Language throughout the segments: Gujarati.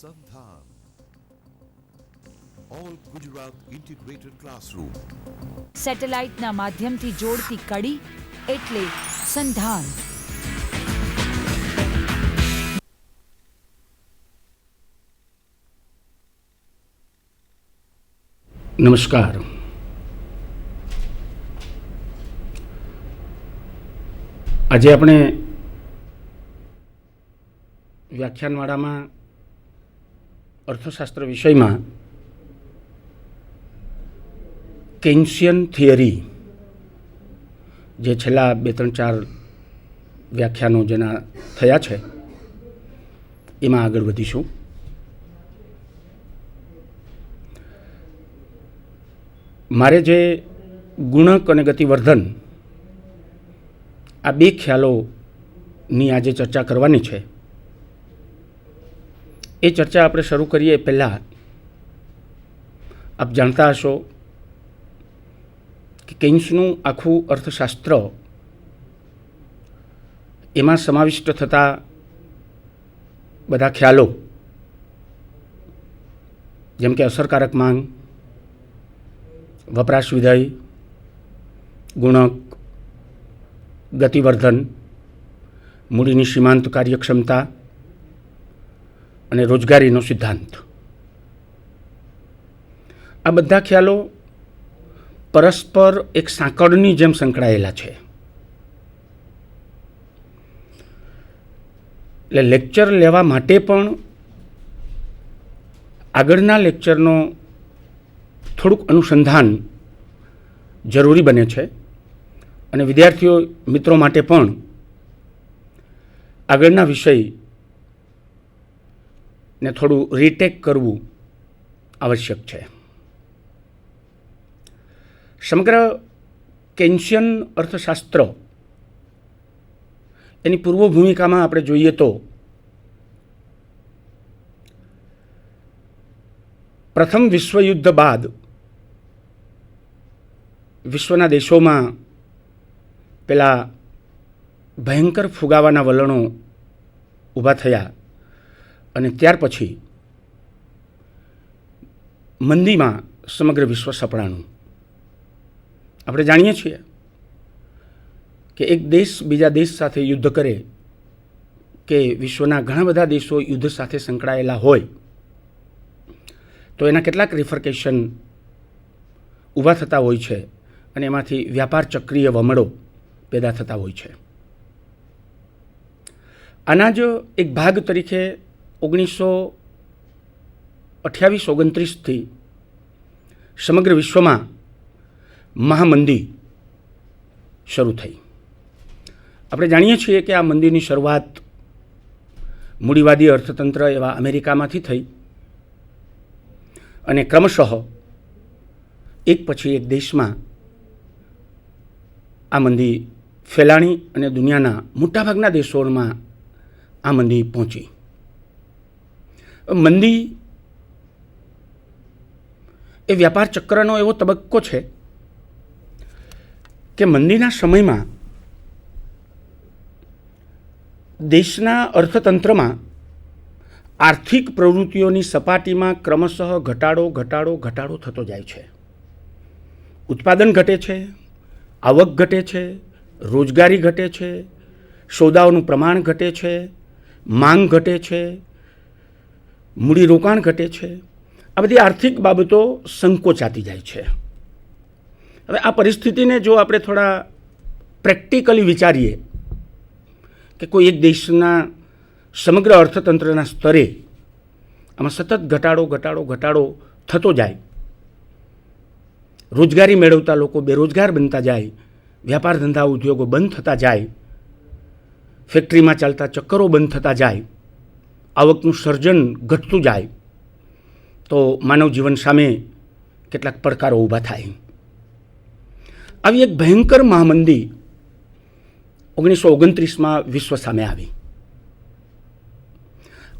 Sandhan. All Gujarat Integrated Classroom. સેટેલાઇટના માધ્યમથી જોડતી કડી એટલે સંધાન. નમસ્કાર. આજે આપણે વ્યાખ્યાનવાળામાં અર્થશાસ્ત્ર વિષયમાં કેન્શિયન થિયરી, જે છેલ્લા 2-3-4 વ્યાખ્યાનો જેના થયા છે એમાં આગળ વધીશું. મારે જે ગુણક અને ગતિવર્ધન આ બે ખ્યાલોની આજે ચર્ચા કરવાની છે. એ ચર્ચા આપણે શરૂ કરીએ પહેલાં આપ જાણતા હશો કે કેન્સનું આખું અર્થશાસ્ત્ર, એમાં સમાવિષ્ટ થતા બધા ખ્યાલો જેમ કે અસરકારક માંગ, વપરાશ વિધેય, ગુણક, ગતિવર્ધન, મૂડીની સીમાંત કાર્યક્ષમતા અને રોજગારીનો સિદ્ધાંત, આ બધા ખ્યાલો પરસ્પર એક સાંકળની જેમ સંકળાયેલા છે. એટલે લેક્ચર લેવા માટે પણ આગળના લેક્ચરનો થોડુંક અનુસંધાન જરૂરી બને છે અને વિદ્યાર્થીઓ મિત્રો માટે પણ આગળના વિષયને થોડું રીટેક કરવું આવશ્યક છે. સમગ્ર કેન્શિયન અર્થશાસ્ત્ર એની પૂર્વ ભૂમિકામાં આપણે જોઈએ તો પ્રથમ વિશ્વયુદ્ધ બાદ વિશ્વના દેશોમાં પેલા ભયંકર ફુગાવાના વલણો ઊભા થયા અને ત્યાર પછી મંદીમાં સમગ્ર વિશ્વ સપડાણું. આપણે જાણીએ છીએ કે એક દેશ બીજા દેશ સાથે યુદ્ધ કરે કે વિશ્વના ઘણા બધા દેશો યુદ્ધ સાથે સંકળાયેલા હોય તો એના કેટલાક રિફર્કેશન ઊભા થતા હોય છે અને એમાંથી વ્યાપાર ચક્રીય વમળો પેદા થતા હોય છે. આના જ એક ભાગ તરીકે 1928-29થી સમગ્ર વિશ્વમાં મહામંદી શરૂ થઈ. આપણે જાણીએ છીએ કે આ મંદીની શરૂઆત મૂડીવાદી અર્થતંત્ર એવા અમેરિકામાંથી થઈ અને ક્રમશઃ એક પછી એક દેશમાં આ મંદી ફેલાણી અને દુનિયાના મોટાભાગના દેશોમાં આ મંદી પહોંચી. મંદી એ વ્યાપાર ચક્રનો એવો તબક્કો છે કે મંદીના સમયમાં દેશના અર્થતંત્રમાં આર્થિક પ્રવૃત્તિઓની સપાટીમાં ક્રમશઃ ઘટાડો થતો જાય છે. ઉત્પાદન ઘટે છે, આવક ઘટે છે, રોજગારી ઘટે છે, સોદાઓનું પ્રમાણ ઘટે છે, માંગ ઘટે છે, મૂડીરોકાણ ઘટે છે. આ બધી આર્થિક બાબતો સંકોચાતી જાય છે. હવે આ પરિસ્થિતિને જો આપણે થોડા પ્રેક્ટિકલી વિચારીએ કે કોઈ એક દેશના સમગ્ર અર્થતંત્રના સ્તરે આમાં સતત ઘટાડો થતો જાય, રોજગારી મેળવતા લોકો બેરોજગાર બનતા જાય, વ્યાપાર ધંધા ઉદ્યોગો બંધ થતા જાય, ફેક્ટરીમાં ચાલતા ચક્કરો બંધ થતા જાય, આવકનું સર્જન ઘટતું જાય, તો માનવ જીવન સામે કેટલાક પડકારો ઊભા થાય. આવી એક ભયંકર મહામંદી 1929માં વિશ્વ સામે આવી.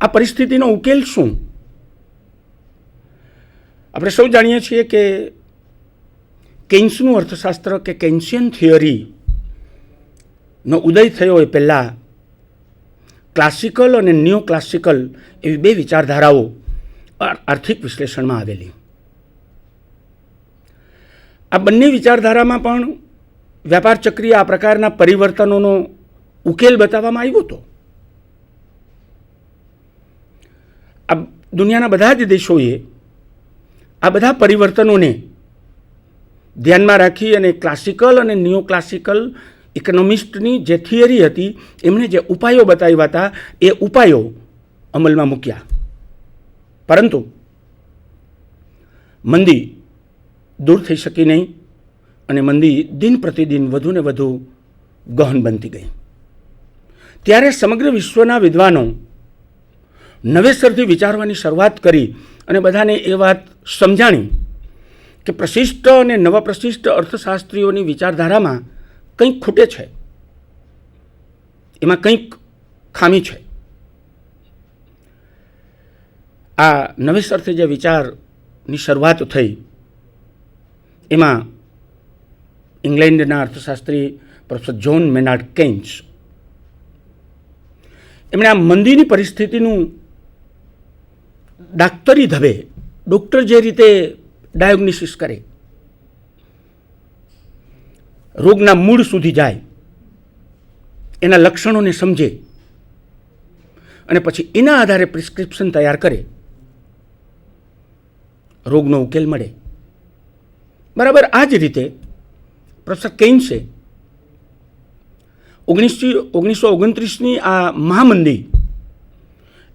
આ પરિસ્થિતિનો ઉકેલ શું? આપણે સૌ જાણીએ છીએ કે કેન્સનું અર્થશાસ્ત્ર કે કેન્શિયન થિયરીનો ઉદય થયો એ પહેલાં ક્લાસિકલ અને ન્યૂ ક્લાસિકલ એવી બે વિચારધારાઓ આર્થિક વિશ્લેષણમાં આવેલી. આ બંને વિચારધારામાં પણ વ્યાપાર ચક્રીય આ પ્રકારના પરિવર્તનોનો ઉકેલ બતાવવામાં આવ્યો હતો. આ દુનિયાના બધા જ દેશોએ આ બધા પરિવર્તનોને ધ્યાનમાં રાખી અને ક્લાસિકલ અને ન્યૂ ક્લાસિકલ ઇકોનોમિસ્ટની જે થિયરી હતી એમણે જે ઉપાયો બતાવ્યા હતા એ ઉપાયો અમલમાં મૂક્યા. પરંતુ મંદી દૂર થઈ શકી નહીં અને મંદી દિન પ્રતિદિન વધુ ને વધુ ગહન બનતી ગઈ. ત્યારે સમગ્ર વિશ્વના વિદ્વાનો નવેસરથી વિચારવાની શરૂઆત કરી અને બધાને એ વાત સમજાણી કે પ્રશિષ્ટ અને નવપ્રશિષ્ટ અર્થશાસ્ત્રીઓની વિચારધારામાં કંઈક ખૂટે છે, એમાં કંઈક ખામી છે. આ નવેસરથી જે વિચારની શરૂઆત થઈ એમાં ઇંગ્લેન્ડના અર્થશાસ્ત્રી પ્રોફેસર જ્હોન મેનાર્ડ કેન્સ એમણે આ મંદીની પરિસ્થિતિનું ડાક્ટરી ઢબે ડૉક્ટર જે રીતે ડાયગ્નોસિસ કરે, રોગના મૂળ સુધી જાય, એના લક્ષણોને સમજે અને પછી એના આધારે પ્રિસ્ક્રિપ્શન તૈયાર કરે, રોગનો ઉકેલ મળે. બરાબર આ જ રીતે પ્રોફેસર કેન્સે 1929ની આ મહામંદી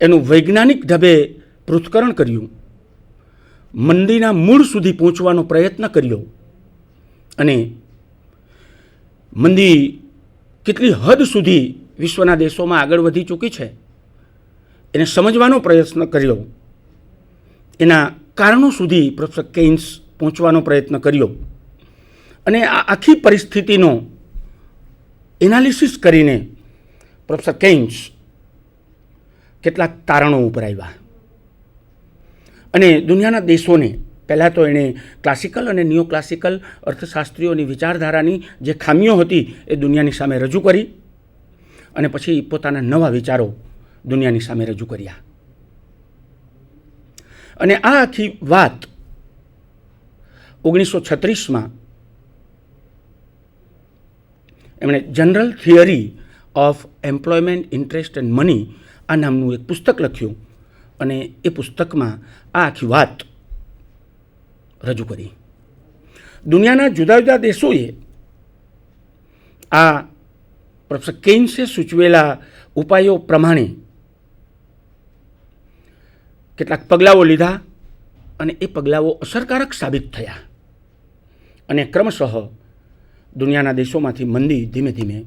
એનું વૈજ્ઞાનિક ઢબે પૃથ્થકરણ કર્યું, મંદીના મૂળ સુધી પહોંચવાનો પ્રયત્ન કર્યો અને મંદી કેટલી હદ સુધી વિશ્વના દેશોમાં આગળ વધી ચૂકી છે એને સમજવાનો પ્રયત્ન કર્યો. એના કારણો સુધી પ્રોફેસર કેન્સ પહોંચવાનો પ્રયત્ન કર્યો અને આ આખી પરિસ્થિતિનો એનાલિસિસ કરીને પ્રોફેસર કેન્સ કેટલાક તારણો ઉપર આવ્યા અને દુનિયાના દેશોને પહેલાં તો એણે ક્લાસિકલ અને ન્યૂ ક્લાસિકલ અર્થશાસ્ત્રીઓની વિચારધારાની જે ખામીઓ હતી એ દુનિયાની સામે રજૂ કરી અને પછી પોતાના નવા વિચારો દુનિયાની સામે રજૂ કર્યા. અને આ આખી વાત 1936માં એમણે general theory of employment, interest and money આ નામનું એક પુસ્તક લખ્યું અને એ પુસ્તકમાં આ આખી વાત રજૂ કરી. દુનિયાના જુદા જુદા દેશોએ આ પ્રોફેસર કેન્સે સૂચવેલા ઉપાયો પ્રમાણે કેટલાક પગલાઓ લીધા અને એ પગલાઓ અસરકારક સાબિત થયા અને ક્રમશઃ દુનિયાના દેશોમાંથી મંદી ધીમે ધીમે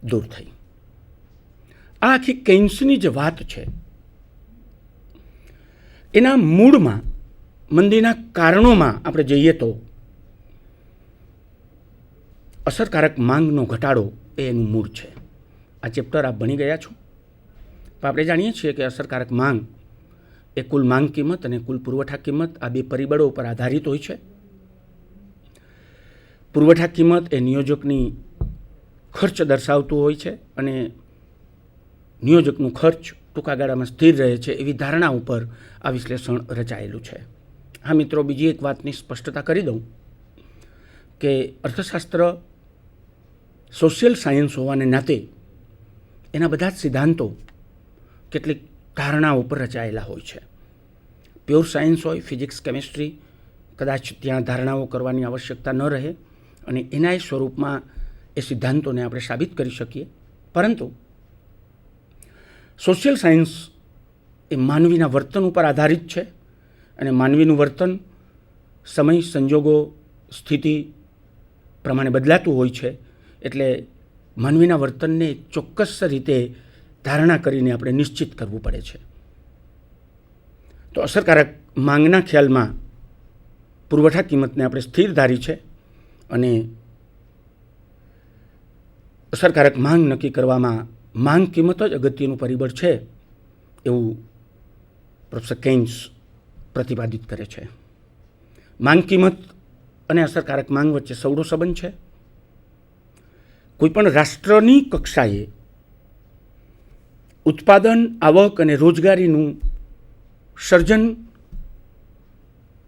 દૂર થઈ. આ આખી કેન્સની જે વાત છે એના મૂળમાં, મંદીના કારણોમાં આપણે જઈએ તો અસરકારક માંગનો ઘટાડો એ એનું મૂળ છે. આ ચેપ્ટર આપ ભણી ગયા છો. પણ આપણે જાણીએ છીએ કે અસરકારક માંગ એ કુલ માંગ કિંમત અને કુલ પુરવઠા કિંમત આ બે પરિબળો ઉપર આધારિત હોય છે. પુરવઠા કિંમત એ નિયોજકની ખર્ચ દર્શાવતું હોય છે અને નિયોજકનું ખર્ચ ટૂંકા ગાળામાં સ્થિર રહે છે એવી ધારણા ઉપર આ વિશ્લેષણ રચાયેલું છે. હા મિત્રો, બીજી એક વાતની સ્પષ્ટતા કરી દઉં કે અર્થશાસ્ત્ર સોશિયલ સાયન્સ હોવાને નાતે એના બધા જ સિદ્ધાંતો કેટલીક ધારણા ઉપર રચાયેલા હોય છે. પ્યોર સાયન્સ હોય, ફિઝિક્સ, કેમિસ્ટ્રી, કદાચ ત્યાં ધારણાઓ કરવાની આવશ્યકતા ન રહે અને એના સ્વરૂપમાં એ સિદ્ધાંતોને આપણે સાબિત કરી શકીએ. પરંતુ સોશિયલ સાયન્સ એ માનવીના વર્તન ઉપર આધારિત છે અને માનવીનું વર્તન સમય, સંજોગો, સ્થિતિ પ્રમાણે બદલાતું હોય છે. એટલે માનવીના વર્તનને ચોક્કસ રીતે ધારણા કરીને આપણે નિશ્ચિત કરવું પડે છે. તો અસરકારક માંગના ખ્યાલમાં પુરવઠા કિંમતને આપણે સ્થિર ધારી છે અને અસરકારક માંગ નક્કી કરવામાં માંગ કિંમત જ અગત્યનું પરિબળ છે એવું પ્રોફેસર કેન્સ પ્રતિપાદિત કરે છે. માંગ કિંમત અને અસરકારક માંગ વચ્ચે સૌનો સંબંધ છે. કોઈપણ રાષ્ટ્રની કક્ષાએ ઉત્પાદન, આવક અને રોજગારીનું સર્જન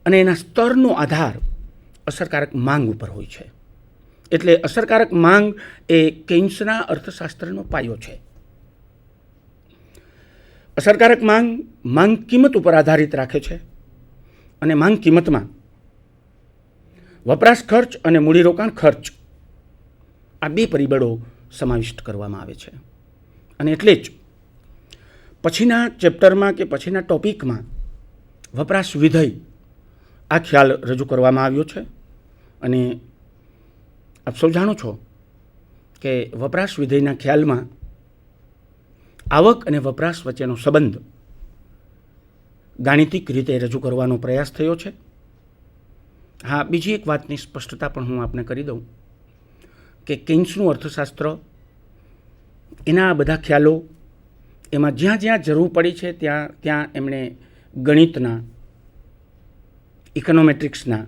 અને એના સ્તરનો આધાર અસરકારક માંગ ઉપર હોય છે. એટલે અસરકારક માંગ એ કેન્સના અર્થશાસ્ત્રનો પાયો છે. અસરકારક માંગ કિંમત ઉપર આધારિત રાખે છે અને માંગ કિંમતમાં વપરાશ ખર્ચ અને મૂડીરોકાણ ખર્ચ આ બે પરિબળો સમાવિષ્ટ કરવામાં આવે છે. અને એટલે જ પછીના ચેપ્ટરમાં કે પછીના ટોપિકમાં વપરાશ વિધેય આ ખ્યાલ રજૂ કરવામાં આવ્યો છે. અને આપ સૌ જાણો છો કે વપરાશ વિધેયના ખ્યાલમાં આવક અને વપરાશ વચ્ચેનો સંબંધ ગાણિતિક રીતે રજૂ કરવાનો પ્રયાસ થયો છે. હા, બીજી એક વાતની સ્પષ્ટતા પણ હું આપને કરી દઉં કે કેન્સનું અર્થશાસ્ત્ર, એના બધા ખ્યાલો, એમાં જ્યાં જ્યાં જરૂર પડી છે ત્યાં એમણે ગણિતના, ઇકોનોમેટ્રિક્સના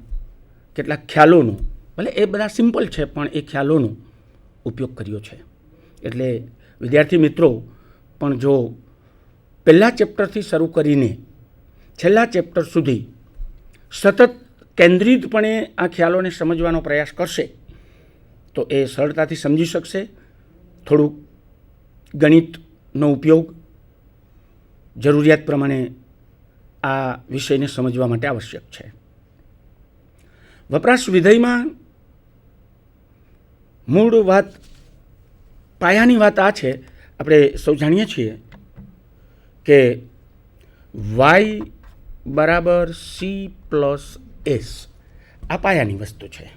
કેટલાક ખ્યાલોનો, ભલે એ બધા સિમ્પલ છે પણ એ ખ્યાલોનો ઉપયોગ કર્યો છે. એટલે વિદ્યાર્થી મિત્રો પણ જો પહેલા ચેપ્ટરથી શરૂ કરીને છેલ્લા ચેપ્ટર સુધી સતત કેન્દ્રિતપણે આ ખ્યાલોને સમજવાનો પ્રયાસ કરશે તો એ સરળતાથી સમજી શકશે. થોડુંક ગણિતનો ઉપયોગ જરૂરિયાત પ્રમાણે આ વિષયને સમજવા માટે આવશ્યક છે. વપરાશ વિધેયમાં મૂળ વાત, પાયાની વાત આ છે, આપણે સૌ જાણીએ છીએ કે વાય બરાબર સી પ્લસ એસ આ પાયાની વસ્તુ છે.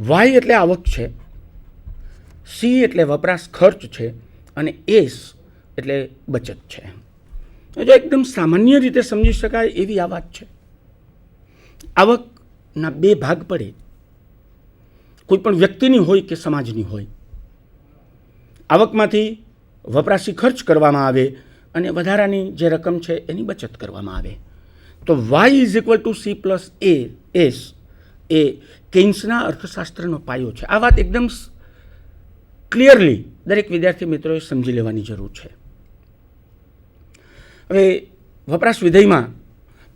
વાય એટલે આવક છે, સી એટલે વપરાશ ખર્ચ છે અને એસ એટલે બચત છે. જો એકદમ સામાન્ય રીતે સમજી શકાય એવી આ વાત છે. આવકના બે ભાગ પડે, કોઈ પણ વ્યક્તિની હોય કે સમાજની હોય. આવકમાંથી વપરાશી ખર્ચ કરવામાં આવે અને વધારાની જે રકમ છે એની બચત કરવામાં આવે. તો Y is equal to C plus S એ કેન્સના અર્થશાસ્ત્રનો પાયો છે. આ વાત એકદમ ક્લિયરલી દરેક વિદ્યાર્થી મિત્રોએ સમજી લેવાની જરૂર છે. હવે વપરાશ વિધેયમાં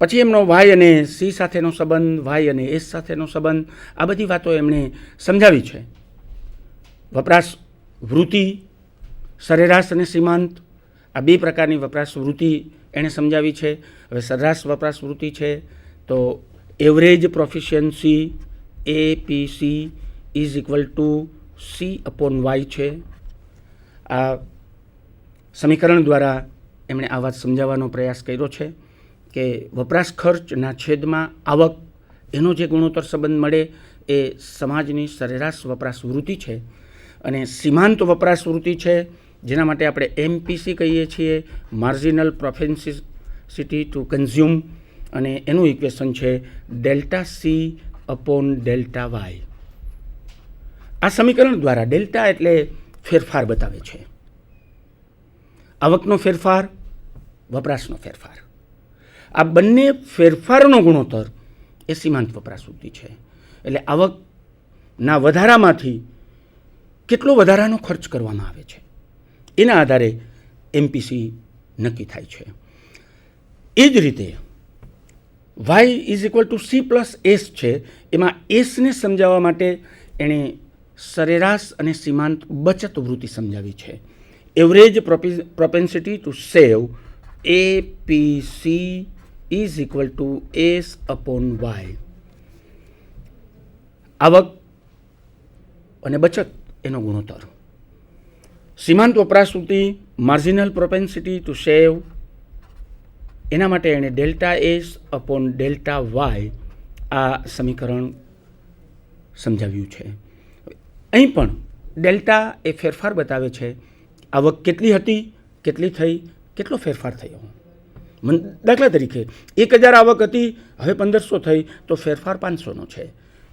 પછી એમનો વાય અને સી સાથેનો સંબંધ, વાય અને એસ સાથેનો સંબંધ, આ બધી વાતો એમણે સમજાવી છે. વપરાશ વૃત્તિ, સરેરાશ અને સીમાંત, આ બે પ્રકારની વપરાશ વૃત્તિ એણે સમજાવી છે. હવે સરેરાશ વપરાશ વૃત્તિ છે તો average proficiency APC is equal to C upon Y છે. આ સમીકરણ દ્વારા એમણે આ વાત સમજાવવાનો પ્રયાસ કર્યો છે કે વપરાશ ખર્ચના છેદમાં આવક એનો જે ગુણોત્તર સંબંધ મળે એ સમાજની સરેરાશ વપરાશ વૃત્તિ છે. અને સીમાંત વપરાશ વૃત્તિ છે જેના માટે આપણે MPC કહીએ છીએ, માર્જિનલ પ્રોફેન્સિટી ટુ કન્ઝ્યુમ, અને એનું ઇક્વેશન છે delta C upon delta Y. આ સમીકરણ દ્વારા ડેલ્ટા એટલે ફેરફાર બતાવે છે. આવકનો ફેરફાર, વપરાશનો ફેરફાર, આ બંને ફેરફારનો ગુણોત્તર એ સીમાંત વપરાશ વૃત્તિ છે. એટલે આવકના વધારામાંથી કેટલો વધારાનો ખર્ચ કરવામાં આવે છે એના આધારે MPC નક્કી થાય છે. એ જ રીતે Y is equal to C plus S છે. એમાં એસને સમજાવવા માટે એણે સરેરાશ અને સીમાંત બચત વૃત્તિ સમજાવી છે. Average propensity to save APC is equal to S upon Y. આવક અને બચત એનો ગુણોત્તર. સીમાંત વપરાશ વૃત્તિ, માર્જિનલ પ્રોપેન્સિટી ટુ સેવ, એના માટે એણે delta S upon delta Y આ સમીકરણ સમજાવ્યું છે. અહીં પણ ડેલ્ટા એ ફેરફાર બતાવે છે. આવક કેટલી હતી, કેટલી થઈ, કેટલો ફેરફાર થયો. દાખલા તરીકે 1000 આવક હતી, હવે 1500 થઈ, તો ફેરફાર 500નો છે.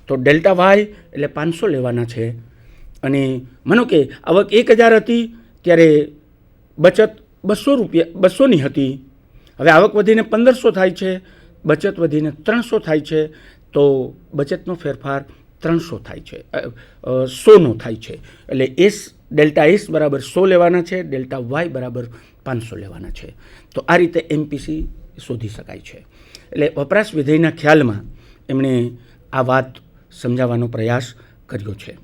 તો ડેલ્ટા વાય એટલે 500 લેવાના છે. અને માનો કે આવક 1000 હતી ત્યારે બચત 200ની હતી. હવે આવક વધીને 1500 થાય છે, બચત વધીને 300 થાય છે, તો બચતનો ફેરફાર 300 થાય છે, 100નો થાય છે. એટલે ડેલ્ટા એસ બરાબર 100 લેવાના છે, ડેલ્ટા વાય બરાબર 500 લેવાના છે. તો આ રીતે એમપીસી શોધી શકાય છે. એટલે વપરાશ વિધેયના ખ્યાલમાં એમણે આ વાત સમજાવવાનો પ્રયાસ કર્યો છે.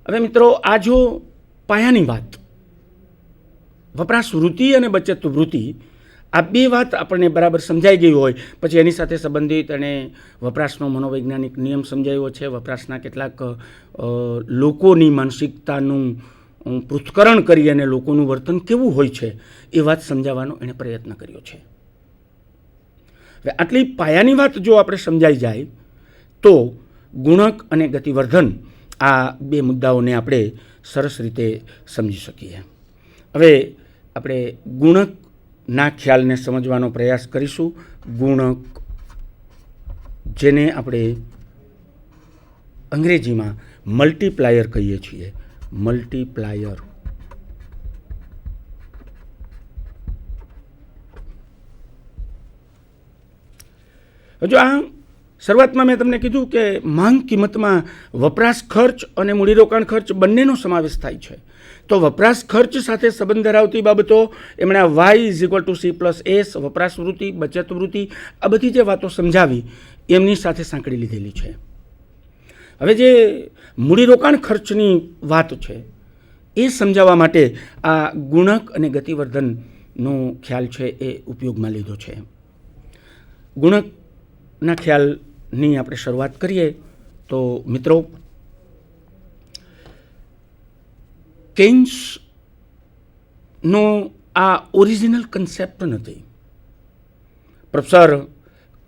હવે મિત્રો, આ જો પાયાની વાત વપરાશ વૃત્તિ અને બચત વૃત્તિ, આ બે વાત આપણને બરાબર સમજાઈ ગઈ હોય પછી એની સાથે સંબંધિત અને વપરાશનો મનોવૈજ્ઞાનિક નિયમ સમજાવ્યો છે, વપરાશના કેટલાક લોકોની માનસિકતાનું પૃથ્થકરણ કરી અને લોકોનું વર્તન કેવું હોય છે એ વાત સમજાવવાનો એણે પ્રયત્ન કર્યો છે. હવે આટલી પાયાની વાત જો આપણે સમજાઈ જાય તો ગુણક અને ગતિવર્ધન આ બે મુદ્દાઓને આપણે સરસ રીતે સમજી શકીએ. હવે આપણે ગુણકના ખ્યાલને સમજવાનો પ્રયાસ કરીશું. ગુણક, જેને આપણે અંગ્રેજીમાં મલ્ટીપ્લાયર કહીએ છીએ, મલ્ટીપ્લાયર. જો આ શરૂઆતમાં મેં તમને કીધું કે માંગ કિંમતમાં વપરાશ ખર્ચ અને મૂડીરોકાણ ખર્ચ બંનેનો સમાવેશ થાય છે. તો વપરાશ ખર્ચ સાથે સંબંધ ધરાવતી બાબતો એમણે વાય =C+S, વપરાશ વૃત્તિ, બચત વૃત્તિ, આ બધી જે વાતો સમજાવી એમની સાથે સાંકળી લીધેલી છે. હવે જે મૂડીરોકાણ ખર્ચની વાત છે એ સમજાવવા માટે આ ગુણક અને ગતિવર્ધનનો ખ્યાલ છે એ ઉપયોગમાં લીધો છે. ગુણકના ખ્યાલની આપણે શરૂઆત કરીએ તો મિત્રો, કેન્સનો આ ઓરિજિનલ કન્સેપ્ટ નથી. પ્રોફેસર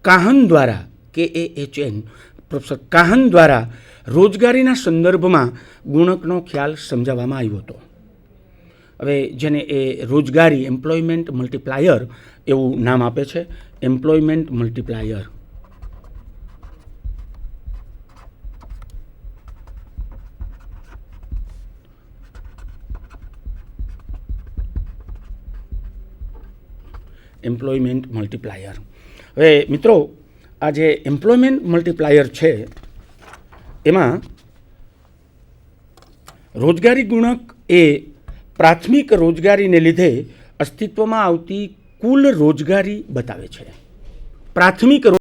કાહન દ્વારા, KAHN, પ્રોફેસર કાહન દ્વારા રોજગારીના સંદર્ભમાં ગુણકનો ખ્યાલ સમજાવવામાં આવ્યો હતો. હવે જેને એ રોજગારી, એમ્પ્લોયમેન્ટ મલ્ટીપ્લાયર એવું નામ આપે છે, એમ્પ્લોયમેન્ટ મલ્ટીપ્લાયર. Employment multiplier. હવે મિત્રો, આ જે એમ્પ્લોયમેન્ટ મલ્ટીપ્લાયર છે એમાં રોજગારી ગુણક એ પ્રાથમિક રોજગારીને લીધે અસ્તિત્વમાં આવતી કુલ રોજગારી બતાવે છે. પ્રાથમિક